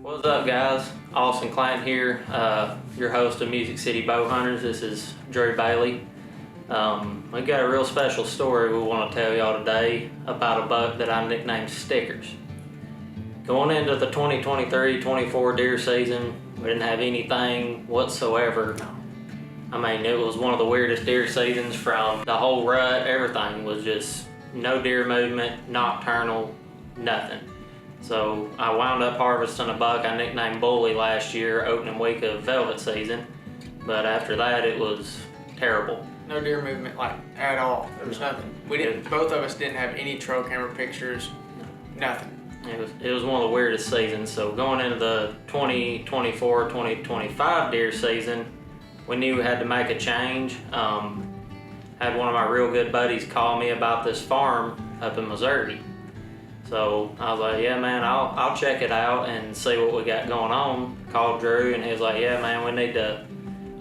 What's up, guys? Austin Clanton here, your host of Music City Bow Hunters. This is Drew Bailey. We got a real special story we want to tell y'all today about a buck that I nicknamed Stickers. Going into the 2023-24 deer season, we didn't have anything whatsoever. I mean, it was one of the weirdest deer seasons. From the whole rut, everything was just no deer movement, nocturnal, nothing. So I wound up harvesting a buck I nicknamed Bully last year, opening week of velvet season. But after that, it was terrible. No deer movement, like, at all. There was nothing. We didn't. Both of us didn't have any trail camera pictures. Nothing. It was one of the weirdest seasons. So going into the 2024-2025 deer season, we knew we had to make a change. Had one of my real good buddies call me about this farm up in Missouri. So I was like, yeah, man, I'll check it out and see what we got going on. Called Drew and he was like, yeah, man, we need to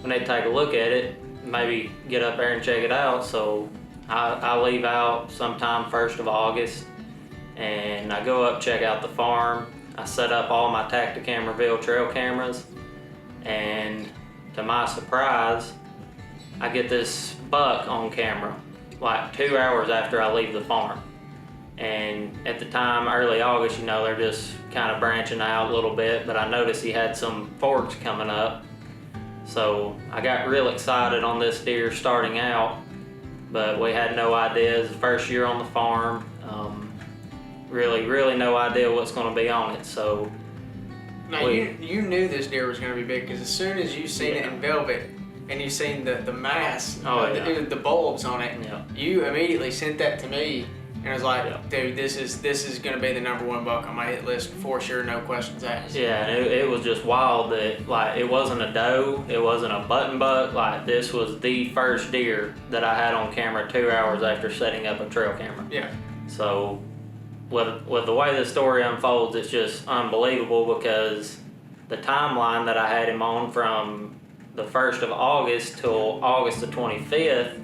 take a look at it, maybe get up there and check it out. So I leave out sometime 1st of August and I go up, check out the farm. I set up all my Tactacam trail cameras, and to my surprise, I get this buck on camera like 2 hours after I leave the farm. And at the time, early August, they're just kind of branching out a little bit, but I noticed he had some forks coming up. So I got real excited on this deer starting out, but we had no idea. It's the first year on the farm. Really no idea what's going to be on it. So now you knew this deer was going to be big, because as soon as you seen it in velvet and you seen the mass, the bulbs on it, you immediately sent that to me. And I was like, dude, this is going to be the #1 buck on my hit list for sure, no questions asked. Yeah, and it was just wild that, like, it wasn't a doe, it wasn't a button buck. Like, this was the first deer that I had on camera 2 hours after setting up a trail camera. Yeah. So with the way the story unfolds, it's just unbelievable, because the timeline that I had him on from the 1st of August till August the 25th,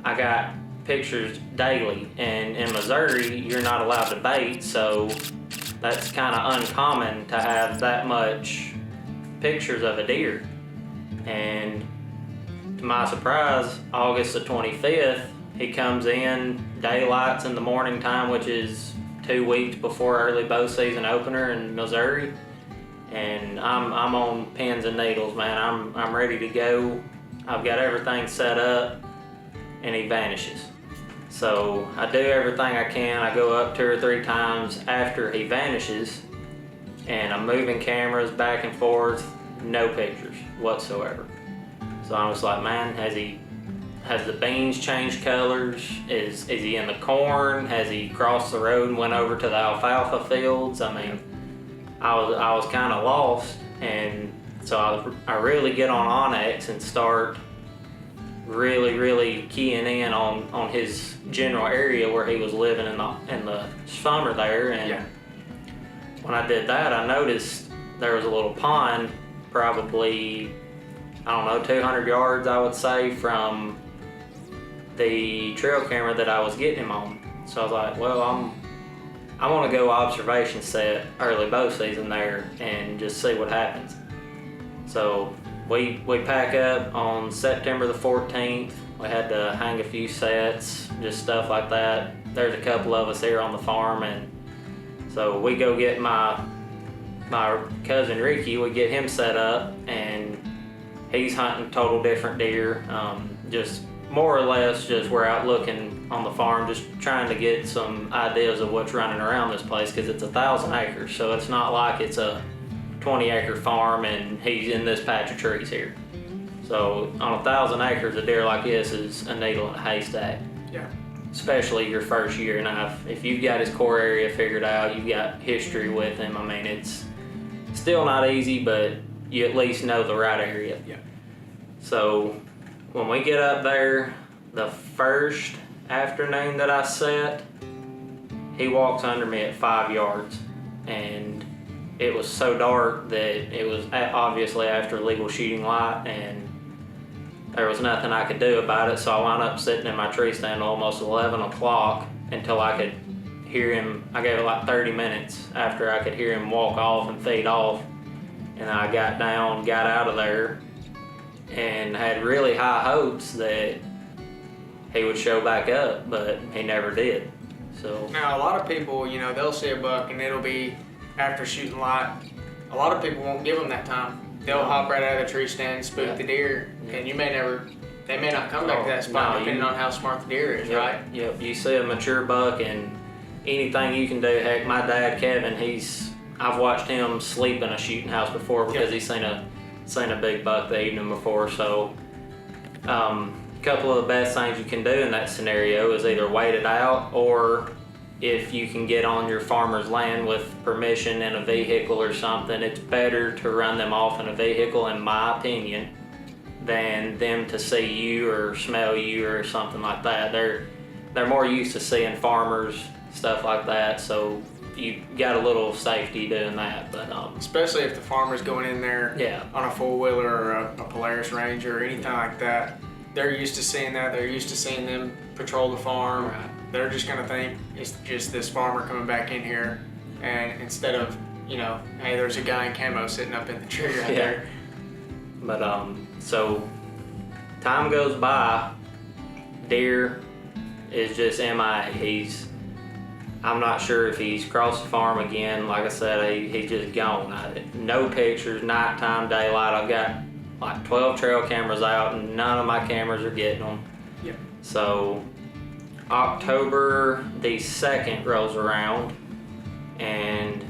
I got pictures daily, and in Missouri you're not allowed to bait, so that's kind of uncommon to have that much pictures of a deer. And to my surprise, August the 25th, he comes in, daylights in the morning time, which is 2 weeks before early bow season opener in Missouri, and I'm on pins and needles, man. I'm ready to go. I've got everything set up, and he vanishes. So I do everything I can. I go up 2 or 3 times after he vanishes, and I'm moving cameras back and forth, no pictures whatsoever. So I was like, man, has the beans changed colors? Is he in the corn? Has he crossed the road and went over to the alfalfa fields? I mean, I was kind of lost, and so I really get on Onyx and start really keying in on his general area where he was living in the summer there. And when I did that, I noticed there was a little pond, probably, I don't know, 200 yards, I would say, from the trail camera that I was getting him on. So I was like, well, I want to go observation set early bow season there and just see what happens. So we pack up on September the 14th. We had to hang a few sets, just stuff like that. There's a couple of us here on the farm, and so we go get my cousin Ricky. We get him set up, and he's hunting total different deer. Just more or less, just we're out looking on the farm, just trying to get some ideas of what's running around this place, because it's 1,000 acres, so it's not like it's a 20-acre farm and he's in this patch of trees here. So on 1,000 acres, a deer like this is a needle in a haystack. Yeah. Especially your first year. Now, if you've got his core area figured out, you've got history with him, I mean, it's still not easy, but you at least know the right area. Yeah. So when we get up there, the first afternoon that I set, he walks under me at 5 yards, and it was so dark that it was obviously after legal shooting light, and there was nothing I could do about it. So I wound up sitting in my tree stand almost 11 o'clock until I could hear him. I gave it like 30 minutes after I could hear him walk off and fade off. And I got down, got out of there, and had really high hopes that he would show back up, but he never did. So now a lot of people, you know, they'll see a buck and it'll be after shooting light. A lot of people won't give them that time. They'll hop right out of the tree stand, spook the deer, and they may not come back to that spot depending on how smart the deer is, right? Yep. You see a mature buck, and anything you can do. Heck, my dad Kevin, I've watched him sleep in a shooting house before because he's seen a big buck the evening before. So, a couple of the best things you can do in that scenario is either wait it out, or if you can get on your farmer's land with permission in a vehicle or something, it's better to run them off in a vehicle, in my opinion, than them to see you or smell you or something like that. They're more used to seeing farmers, stuff like that, so you got a little safety doing that. But especially if the farmer's going in there on a four-wheeler or a Polaris Ranger or anything like that, they're used to seeing that. They're used to seeing them patrol the farm. Right. They're just gonna think it's just this farmer coming back in here, and instead of, you know, hey, there's a guy in camo sitting up in the tree right there. But so time goes by, deer is just MIA. I'm not sure if he's crossed the farm again. Like I said, he's just gone. No pictures, nighttime, daylight. I've got like 12 trail cameras out, and none of my cameras are getting them. Yep. So October the 2nd rolls around, and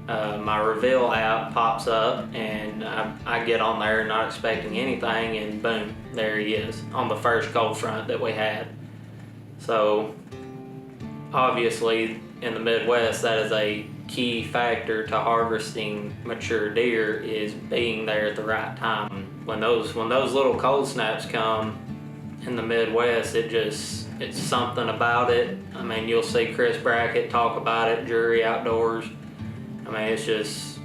my Reveal app pops up, and I get on there not expecting anything, and boom, there he is on the first cold front that we had. So obviously in the Midwest, that is a key factor to harvesting mature deer, is being there at the right time. When those little cold snaps come in the Midwest, it's something about it. I mean, you'll see Chris Brackett talk about it, Jury Outdoors. I mean, it's just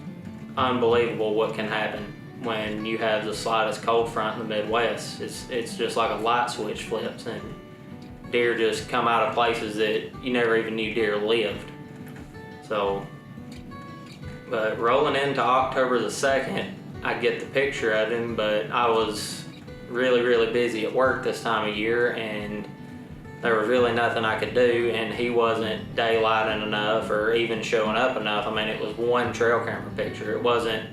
unbelievable what can happen when you have the slightest cold front in the Midwest. It's just like a light switch flips, and deer just come out of places that you never even knew deer lived. So, but rolling into October the 2nd, I get the picture of him, but I was really, really busy at work this time of year, and there was really nothing I could do, and he wasn't daylighting enough or even showing up enough. I mean, it was one trail camera picture. It wasn't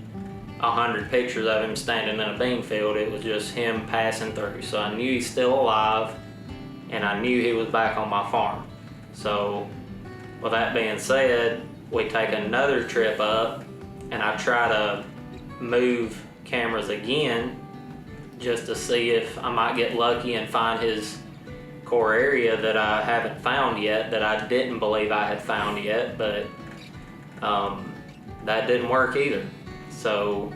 100 pictures of him standing in a bean field. It was just him passing through. So I knew he's still alive, and I knew he was back on my farm. So with that being said, we take another trip up, and I try to move cameras again just to see if I might get lucky and find his core area that I haven't found yet, that I didn't believe I had found yet, but that didn't work either. So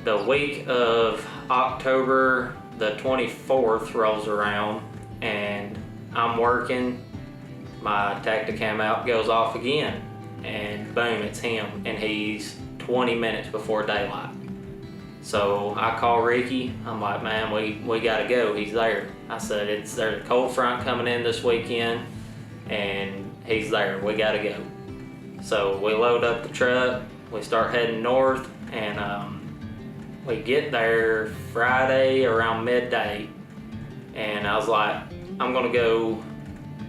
the week of October the 24th rolls around, and I'm working, my Tacticam out goes off again, and boom, it's him, and he's 20 minutes before daylight. So I call Ricky. I'm like, man, we gotta go. He's there. I said, there's a cold front coming in this weekend, and he's there. We gotta go. So we load up the truck. We start heading north, and we get there Friday around midday. And I was like, I'm gonna go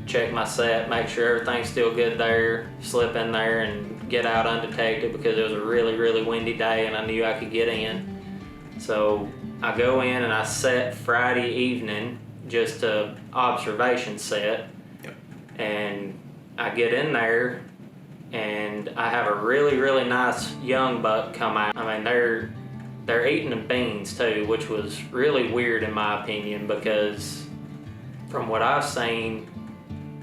check my set, make sure everything's still good there, slip in there and get out undetected, because it was a really, really windy day and I knew I could get in. So I go in and I set Friday evening, just a observation set. Yep. And I get in there, and I have a really, really nice young buck come out. I mean, they're eating the beans too, which was really weird in my opinion, because from what I've seen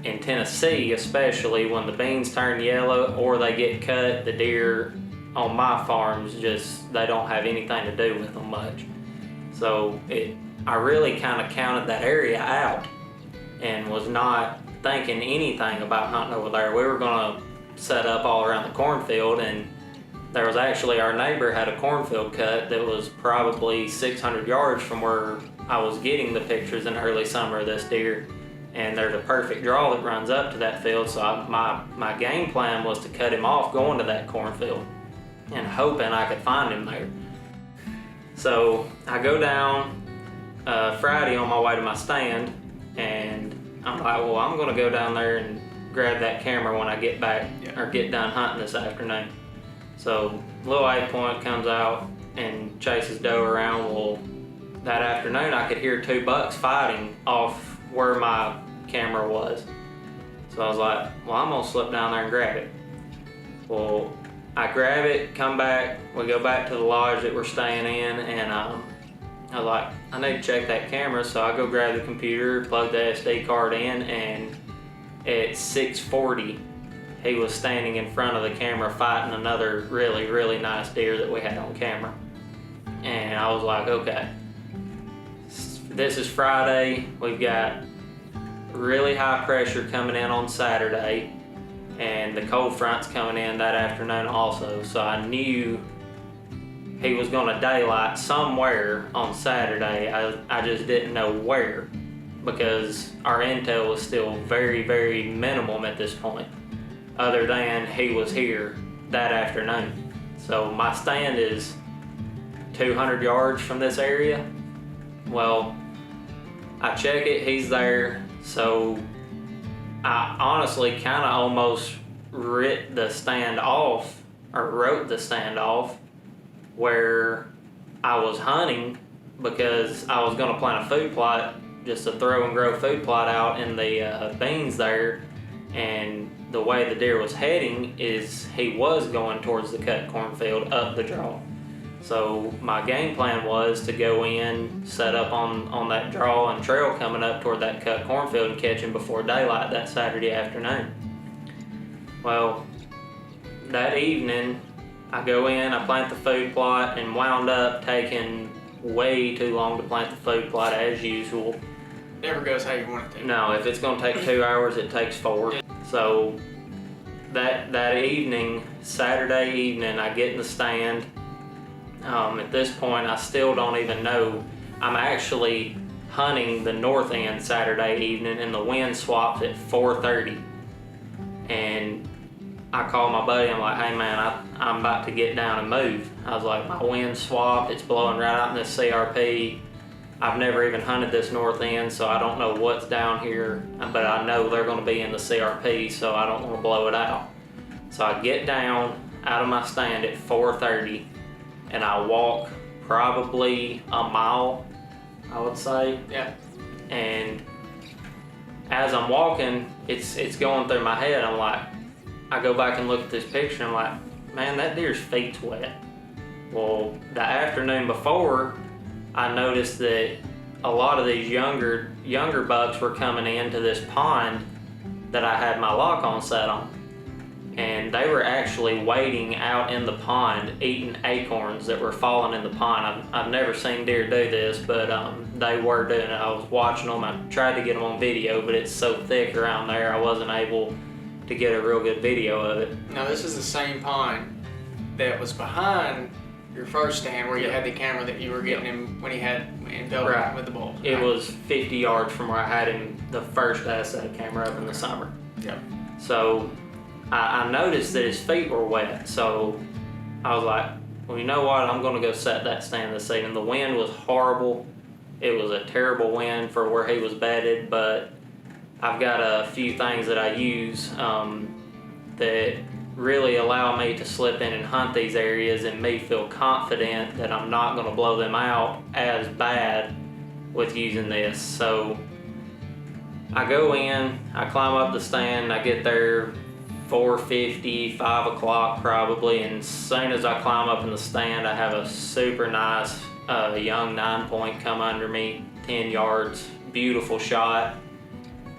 in Tennessee, especially when the beans turn yellow or they get cut, the deer on my farms they don't have anything to do with them much. So I really kind of counted that area out and was not thinking anything about hunting over there. We were gonna set up all around the cornfield, and there was actually, our neighbor had a cornfield cut that was probably 600 yards from where I was getting the pictures in early summer of this deer. and there's a perfect draw that runs up to that field. So my game plan was to cut him off going to that cornfield and hoping I could find him there. So I go down Friday on my way to my stand, and I'm like, well, I'm gonna go down there and grab that camera when I get back or get done hunting this afternoon. So little 8-point comes out and chases doe around. Well, that afternoon I could hear 2 bucks fighting off where my camera was. So I was like, well, I'm gonna slip down there and grab it. Well, I grab it, come back, we go back to the lodge that we're staying in, and I was like, I need to check that camera. So I go grab the computer, plug the SD card in, and at 6:40, he was standing in front of the camera fighting another really, really nice deer that we had on camera. And I was like, okay, this is Friday. We've got really high pressure coming in on Saturday, and the cold front's coming in that afternoon also. So I knew he was gonna daylight somewhere on Saturday. I just didn't know where, because our intel was still very, very minimum at this point, other than he was here that afternoon. So my stand is 200 yards from this area. Well, I check it, he's there. So I honestly kind of almost wrote the stand off where I was hunting, because I was gonna plant a food plot, just a throw and grow food plot out in the beans there. And the way the deer was heading is he was going towards the cut cornfield up the draw. So my game plan was to go in, set up on that draw and trail coming up toward that cut cornfield and catch him before daylight that Saturday afternoon. Well, that evening I go in, I plant the food plot, and wound up taking way too long to plant the food plot as usual. Never goes how you want it to. No, if it's gonna take 2 hours, it takes 4. So that evening, Saturday evening, I get in the stand. At this point, I still don't even know. I'm actually hunting the north end Saturday evening, and the wind swapped at 4:30. And I call my buddy, I'm like, hey man, I'm about to get down and move. I was like, my wind swapped, it's blowing right out in this CRP. I've never even hunted this north end, so I don't know what's down here, but I know they're gonna be in the CRP, so I don't wanna blow it out. So I get down out of my stand at 4:30, and I walk probably a mile, I would say. Yeah. And as I'm walking, it's going through my head. I'm like, I go back and look at this picture, I'm like, man, that deer's feet's wet. Well, the afternoon before, I noticed that a lot of these younger bucks were coming into this pond that I had my lock on set on. And they were actually wading out in the pond, eating acorns that were falling in the pond. I've never seen deer do this, but they were doing it. I was watching them. I tried to get them on video, but it's so thick around there, I wasn't able to get a real good video of it. Now, this is the same pond that was behind your first stand where you had the camera that you were getting him when he had enveloped with the bulbs. It was 50 yards from where I had him the first day I set a camera up in the summer. Yep. So I noticed that his feet were wet, so I was like, well, you know what, I'm gonna go set that stand this evening. The wind was horrible. It was a terrible wind for where he was bedded, but I've got a few things that I use that really allow me to slip in and hunt these areas and me feel confident that I'm not gonna blow them out as bad with using this. So I go in, I climb up the stand, I get there 4:50, 5 o'clock probably, and as soon as I climb up in the stand, I have a super nice young 9-point come under me, 10 yards, beautiful shot,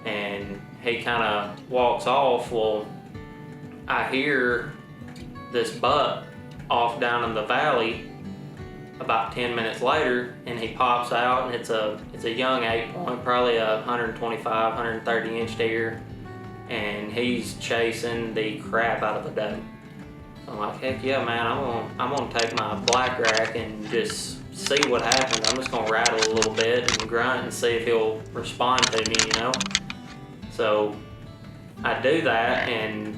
and he kind of walks off. Well, I hear this buck off down in the valley about 10 minutes later, and he pops out, and it's a young 8-point, probably a 125, 130 inch deer, and he's chasing the crap out of a doe. So I'm like, heck yeah, man, I'm gonna take my black rack and just see what happens. I'm just gonna rattle a little bit and grunt and see if he'll respond to me, you know? So I do that and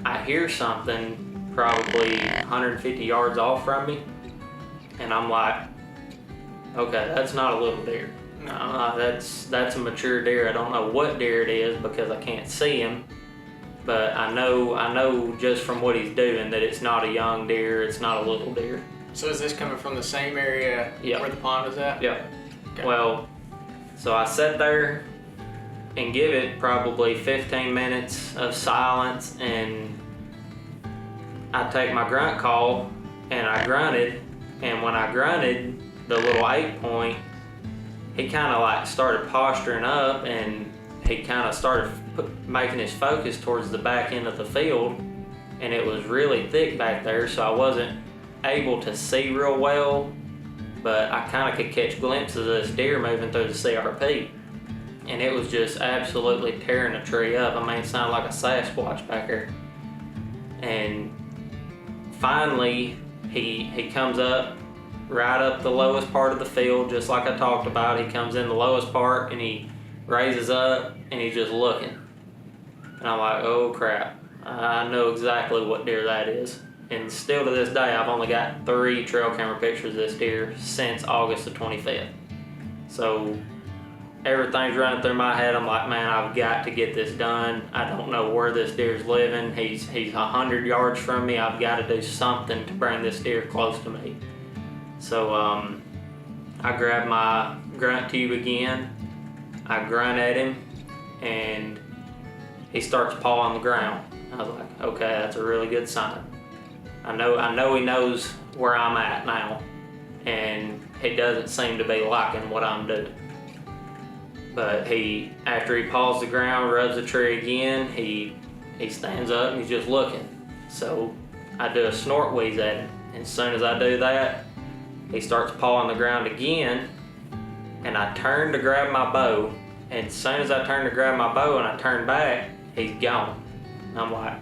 I hear something probably 150 yards off from me, and I'm like, okay, that's not a little deer. No, that's a mature deer. I don't know what deer it is because I can't see him, but I know just from what he's doing that it's not a young deer, it's not a little deer. So is this coming from the same area where the pond is at? Yep. Okay. Well, so I sat there and give it probably 15 minutes of silence, and I take my grunt call and I grunted, and when I grunted, the little 8-point, he kind of like started posturing up, and he kind of started making his focus towards the back end of the field, and it was really thick back there, so I wasn't able to see real well, but I kind of could catch glimpses of this deer moving through the CRP, and it was just absolutely tearing the tree up. I mean, it sounded like a Sasquatch back there. And finally, he comes up right up the lowest part of the field, just like I talked about. He comes in the lowest part and he raises up and he's just looking. And I'm like, oh crap, I know exactly what deer that is. And still to this day, I've only got 3 trail camera pictures of this deer since August the 25th. So everything's running through my head. I'm like, man, I've got to get this done. I don't know where this deer's living. He's 100 yards from me. I've got to do something to bring this deer close to me. So I grab my grunt tube again. I grunt at him, and he starts pawing the ground. I was like, okay, that's a really good sign. I know he knows where I'm at now, and he doesn't seem to be liking what I'm doing. But after he paws the ground, rubs the tree again, he stands up and he's just looking. So I do a snort wheeze at him, and as soon as I do that, he starts pawing the ground again, and I turn to grab my bow, and as soon as I turn to grab my bow and I turn back, he's gone. I'm like,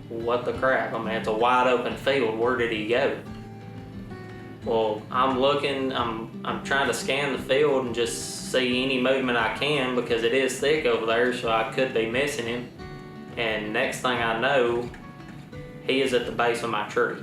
what the crap? I mean, it's a wide open field. Where did he go? Well, I'm looking, I'm trying to scan the field and just see any movement I can, because it is thick over there, so I could be missing him. And next thing I know, he is at the base of my tree.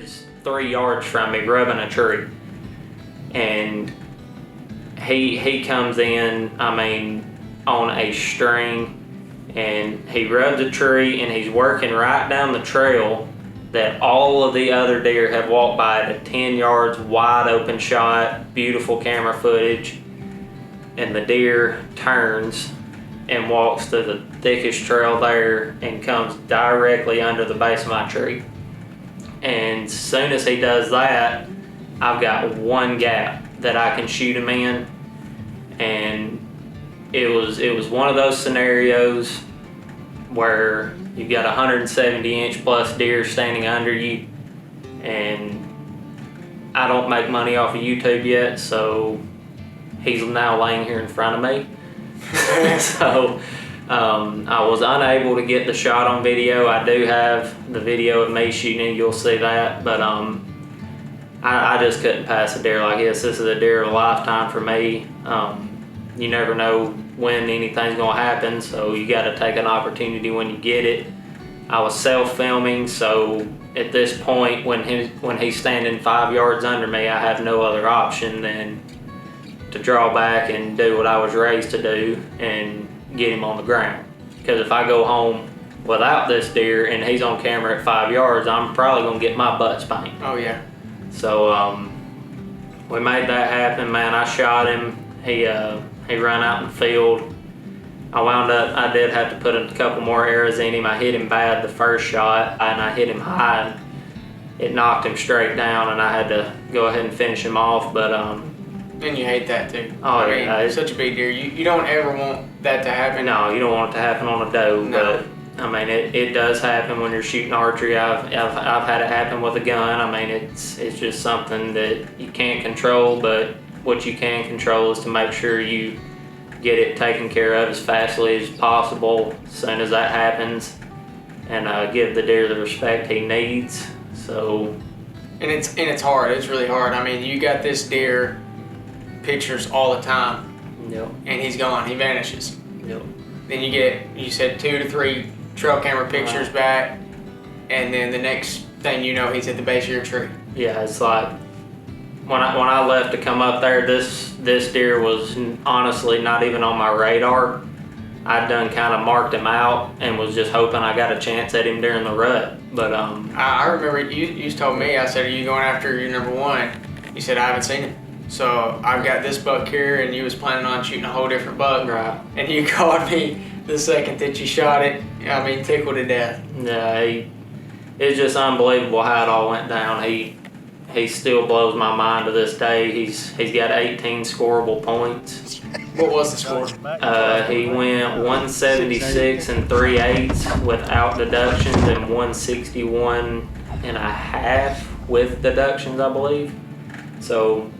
is 3 yards from me rubbing a tree. And he comes in, I mean, on a string, and he rubs a tree, and he's working right down the trail that all of the other deer have walked by at a 10 yards wide open shot, beautiful camera footage. And the deer turns and walks to the thickest trail there and comes directly under the base of my tree. And as soon as he does that, I've got one gap that I can shoot him in. And it was one of those scenarios where you've got 170-inch plus deer standing under you, and I don't make money off of YouTube yet, so he's now laying here in front of me. So I was unable to get the shot on video. I do have the video of me shooting, you'll see that, but I just couldn't pass a deer like this. This is a deer of a lifetime for me. You never know when anything's gonna happen, so you gotta take an opportunity when you get it. I was self-filming, so at this point, when he's standing 5 yards under me, I have no other option than to draw back and do what I was raised to do and get him on the ground. Because if I go home without this deer and he's on camera at 5 yards, I'm probably gonna get my butt spanked. Oh yeah. So we made that happen, man. I shot him. He ran out in the field. I did have to put a couple more arrows in him. I hit him bad the first shot, and I hit him high, and it knocked him straight down, and I had to go ahead and finish him off. But and you hate that too. Oh, I mean, it's such a big deer. You don't ever want that to happen. No, you don't want it to happen on a doe. No. But I mean, it does happen when you're shooting archery. I've had it happen with a gun. I mean, it's just something that you can't control, but what you can control is to make sure you get it taken care of as fastly as possible as soon as that happens, and give the deer the respect he needs. So, and it's hard. It's really hard. I mean, you got this deer pictures all the time. Yep. And he's gone. He vanishes. Yep. Then you said 2 to 3 trail camera pictures back, and then the next thing you know, he's at the base of your tree. Yeah, it's like when I left to come up there, this deer was honestly not even on my radar. I'd done kind of marked him out and was just hoping I got a chance at him during the rut. But I remember you told me, I said, "Are you going after your number one?" You said, "I haven't seen him." So I've got this buck here, and you was planning on shooting a whole different buck. Right. And you called me the second that you shot it. I mean, tickled to death. Yeah, it's just unbelievable how it all went down. He still blows my mind to this day. He's got 18 scoreable points. What was the score? He went 176 and 3/8 without deductions, and 161 and a half with deductions, I believe. So,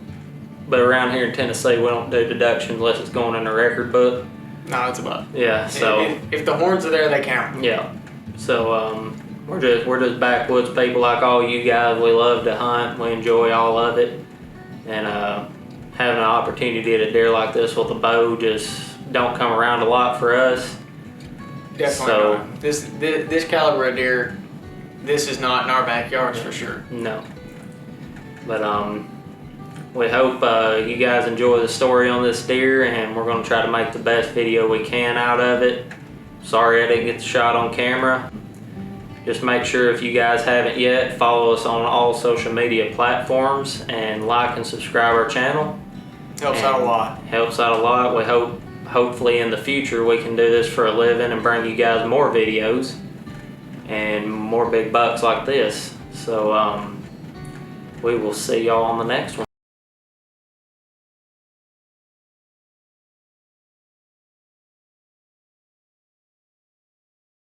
but around here in Tennessee, we don't do deductions unless it's going in the record book. No, it's a buck. Yeah. So if the horns are there, they count. Yeah. So we're just backwoods people like all you guys. We love to hunt. We enjoy all of it, and having an opportunity to get a deer like this with a bow just don't come around a lot for us. Definitely So, not. This caliber of deer, this is not in our backyards for sure. No. But we hope you guys enjoy the story on this deer, and we're going to try to make the best video we can out of it. Sorry I didn't get the shot on camera. Just make sure, if you guys haven't yet, follow us on all social media platforms and like and subscribe our channel. Helps out a lot. Helps out a lot. We hopefully in the future we can do this for a living and bring you guys more videos and more big bucks like this. So we will see y'all on the next one.